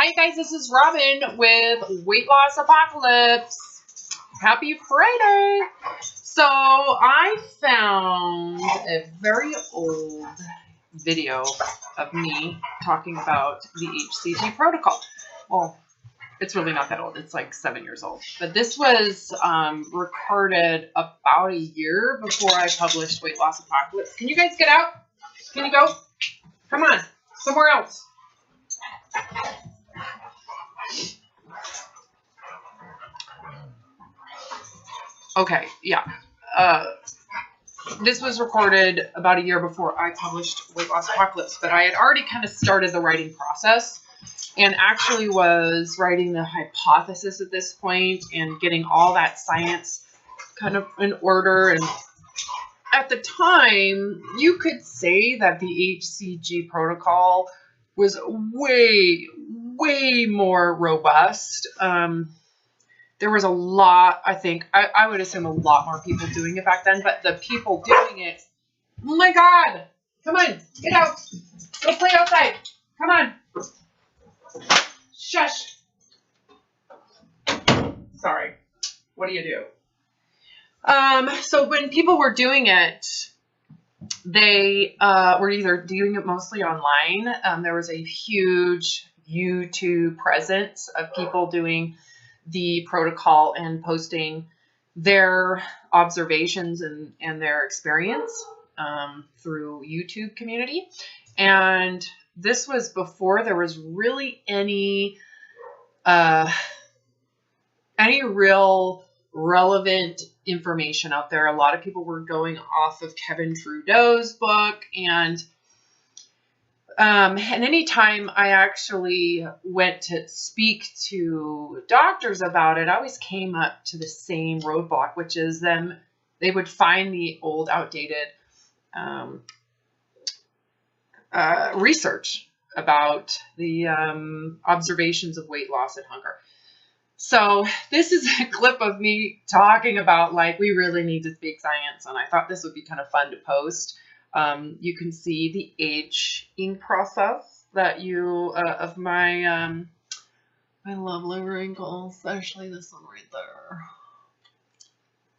Hi guys, this is Robin with Weight Loss Apocalypse. Happy Friday! So I found a very old video of me talking about the HCG protocol. Well, it's really not that old. It's like 7 years old. But this was recorded about a year before I published Weight Loss Apocalypse. Can you guys get out? Can you go? Come on, somewhere else. Okay, yeah. This was recorded about a year before I published Weight Loss Apocalypse, but I had already kind of started the writing process and actually was writing the hypothesis at this point and getting all that science kind of in order. And at the time, you could say that the HCG protocol was way, way more robust. There was a lot, I think, I would assume a lot more people doing it back then, but the people doing it, oh my God, come on, get out, go play outside, come on, shush. Sorry, what do you do? So when people were doing it, they were either doing it mostly online. There was a huge YouTube presence of people doing the protocol and posting their observations and their experience through YouTube community. And this was before there was really any real relevant information out there. A lot of people were going off of Kevin Trudeau's book, and anytime I actually went to speak to doctors about it, I always came up to the same roadblock, which is they would find the old, outdated research about the observations of weight loss and hunger. So this is a clip of me talking about, like, we really need to speak science, and I thought this would be kind of fun to post. You can see the aging process that of my my lovely wrinkles, especially this one right there.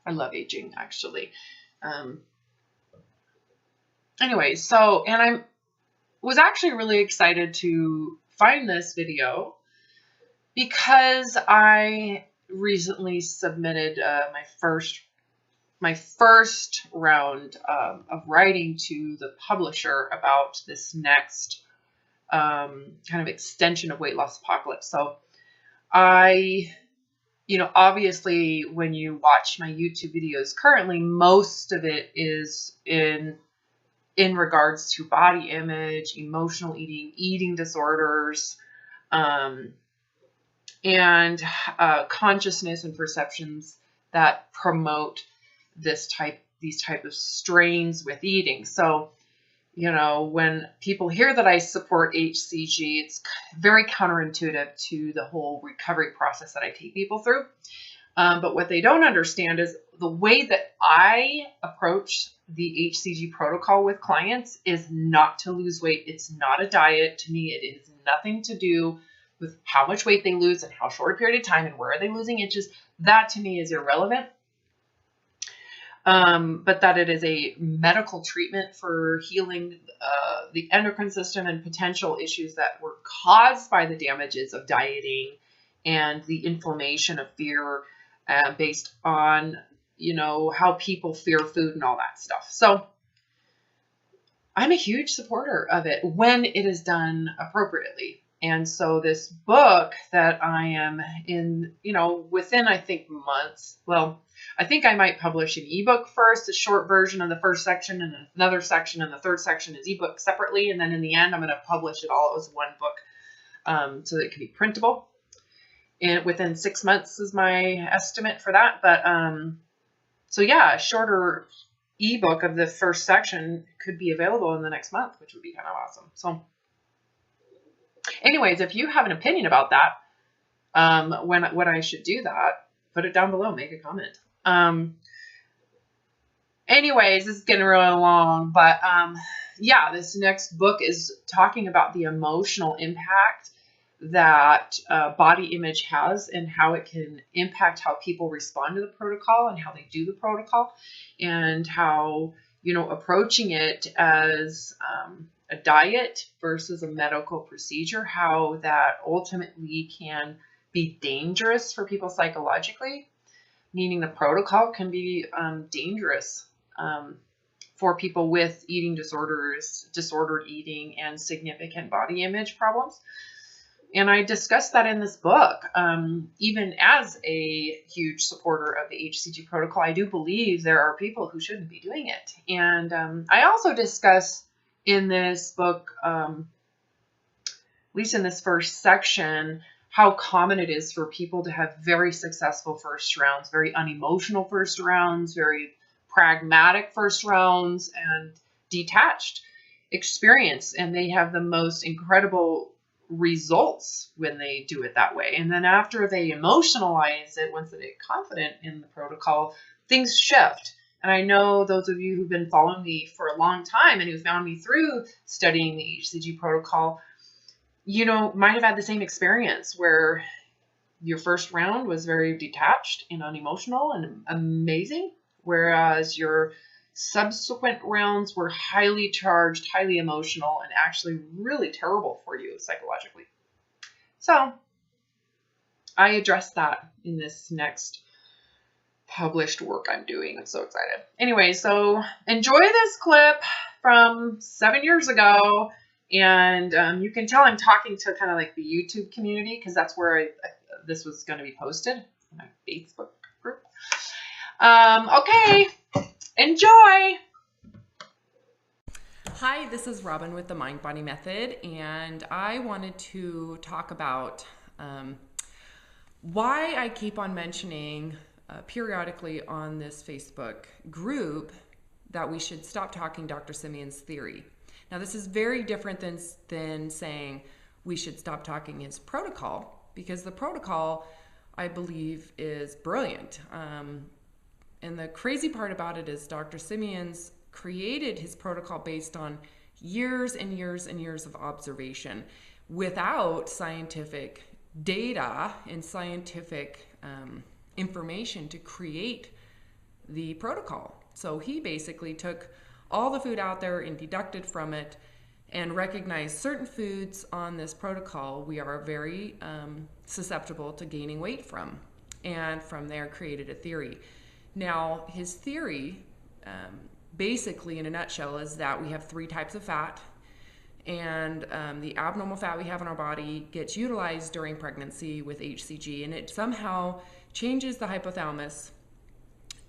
I love aging, actually. Anyway, so, and I was actually really excited to find this video because I recently submitted my first round of writing to the publisher about this next kind of extension of Weight Loss Apocalypse. So obviously when you watch my YouTube videos currently, most of it is in regards to body image, emotional eating disorders, and consciousness and perceptions that promote these type of strains with eating. So, when people hear that I support HCG, it's very counterintuitive to the whole recovery process that I take people through. But what they don't understand is the way that I approach the HCG protocol with clients is not to lose weight. It's not a diet. To me, it is nothing to do with how much weight they lose and how short a period of time and where are they losing inches. That to me is irrelevant. But that it is a medical treatment for healing the endocrine system and potential issues that were caused by the damages of dieting and the inflammation of fear based on, how people fear food and all that stuff. So I'm a huge supporter of it when it is done appropriately. And so this book that I am in, within, I think, months, well, I think I might publish an ebook first, a short version of the first section and another section, and the third section is ebook separately. And then in the end, I'm going to publish it all as one book so that it can be printable. And within 6 months is my estimate for that. But so yeah, a shorter ebook of the first section could be available in the next month, which would be kind of awesome. So anyways, if you have an opinion about that, when I should do that, put it down below, make a comment. Anyways, this is getting really long, but yeah, this next book is talking about the emotional impact that body image has and how it can impact how people respond to the protocol and how they do the protocol, and how, approaching it as a diet versus a medical procedure, how that ultimately can be dangerous for people psychologically, meaning the protocol can be dangerous for people with eating disorders, disordered eating, and significant body image problems. And I discussed that in this book. Even as a huge supporter of the HCG protocol, I do believe there are people who shouldn't be doing it. And I also discuss in this book, at least in this first section, how common it is for people to have very successful first rounds, very unemotional first rounds, very pragmatic first rounds, and detached experience. And they have the most incredible results when they do it that way. And then after they emotionalize it, once they get confident in the protocol, things shift. And I know those of you who've been following me for a long time and who found me through studying the HCG protocol, might have had the same experience where your first round was very detached and unemotional and amazing, whereas your subsequent rounds were highly charged, highly emotional, and actually really terrible for you psychologically. So I addressed that in this next published work I'm doing. I'm so excited. Anyway, so enjoy this clip from 7 years ago. And you can tell I'm talking to kind of like the YouTube community, because that's where this was going to be posted in my Facebook group. Okay. Enjoy! Hi, this is Robin with the Mind Body Method, and I wanted to talk about why I keep on mentioning periodically on this Facebook group that we should stop talking Dr. Simeons' theory. Now, this is very different than saying we should stop talking his protocol, because the protocol, I believe, is brilliant. And the crazy part about it is Dr. Simeons created his protocol based on years and years and years of observation without scientific data and scientific information to create the protocol. So he basically took all the food out there and deducted from it and recognized certain foods on this protocol we are very susceptible to gaining weight from. And from there created a theory. Now, his theory, basically in a nutshell, is that we have 3 types of fat, and the abnormal fat we have in our body gets utilized during pregnancy with HCG, and it somehow changes the hypothalamus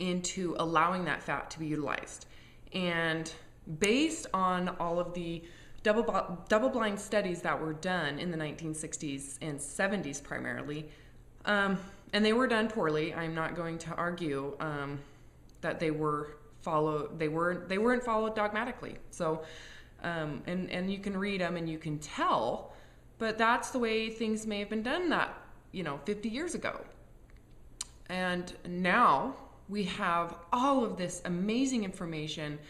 into allowing that fat to be utilized. And based on all of the double-blind studies that were done in the 1960s and 70s primarily, and they were done poorly. I'm not going to argue that they weren't followed dogmatically. So, and you can read them and you can tell, but that's the way things may have been done 50 years ago. And now we have all of this amazing information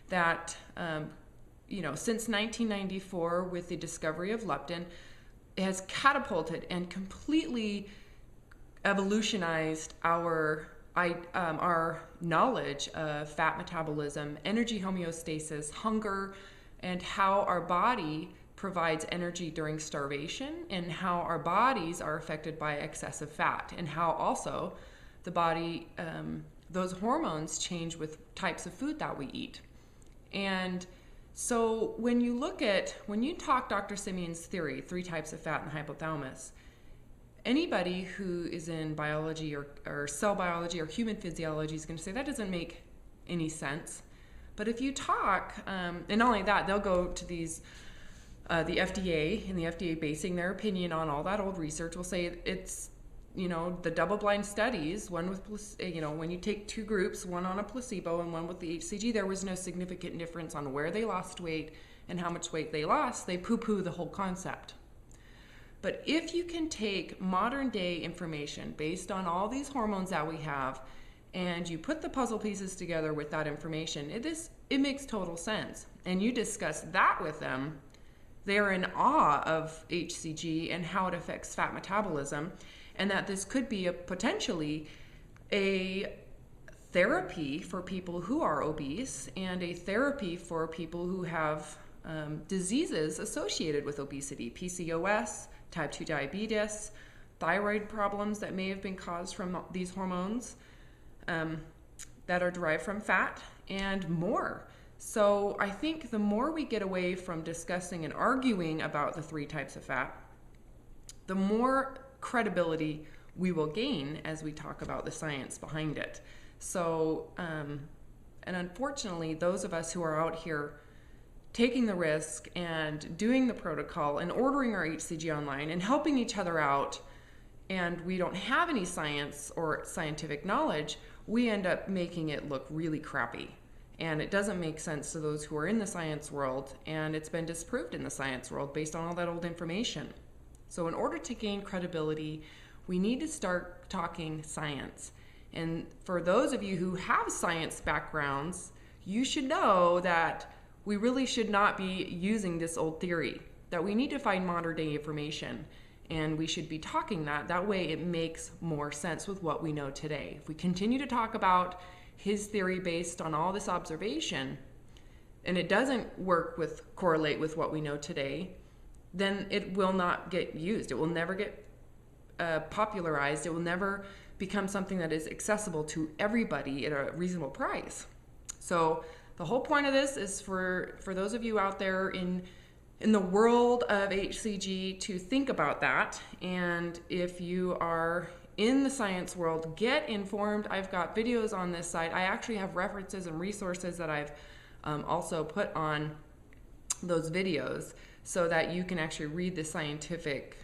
that, since 1994 with the discovery of leptin, has catapulted and completely evolutionized our knowledge of fat metabolism, energy homeostasis, hunger, and how our body provides energy during starvation, and how our bodies are affected by excessive fat, and how also the body, those hormones change with types of food that we eat. And so when you talk Dr. Simeons' theory, 3 types of fat in the hypothalamus, anybody who is in biology or cell biology or human physiology is going to say that doesn't make any sense. But if you talk, and not only that, they'll go to these, the FDA, and the FDA basing their opinion on all that old research will say it's, the double-blind studies, one with, when you take 2 groups, one on a placebo and one with the HCG, there was no significant difference on where they lost weight and how much weight they lost. They poo-poo the whole concept. But if you can take modern day information based on all these hormones that we have, and you put the puzzle pieces together with that information, it makes total sense. And you discuss that with them, They are in awe of HCG and how it affects fat metabolism, and that this could be potentially a therapy for people who are obese and a therapy for people who have diseases associated with obesity, PCOS, type 2 diabetes, thyroid problems that may have been caused from these hormones that are derived from fat, and more. So I think the more we get away from discussing and arguing about the 3 types of fat, the more credibility we will gain as we talk about the science behind it. So, and unfortunately, those of us who are out here taking the risk and doing the protocol and ordering our HCG online and helping each other out, and we don't have any science or scientific knowledge, we end up making it look really crappy. And it doesn't make sense to those who are in the science world, and it's been disproved in the science world based on all that old information. So in order to gain credibility, we need to start talking science. And for those of you who have science backgrounds, you should know that we really should not be using this old theory, that we need to find modern day information, and we should be talking that. That way it makes more sense with what we know today. If we continue to talk about his theory based on all this observation, and it doesn't correlate with what we know today, then it will not get used. It will never get popularized. It will never become something that is accessible to everybody at a reasonable price. So the whole point of this is for those of you out there in the world of HCG to think about that. And if you are in the science world, get informed. I've got videos on this site. I actually have references and resources that I've also put on those videos so that you can actually read the scientific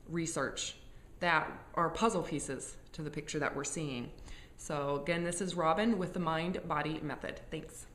research that are puzzle pieces to the picture that we're seeing. So again, this is Robin with the Mind Body Method. Thanks.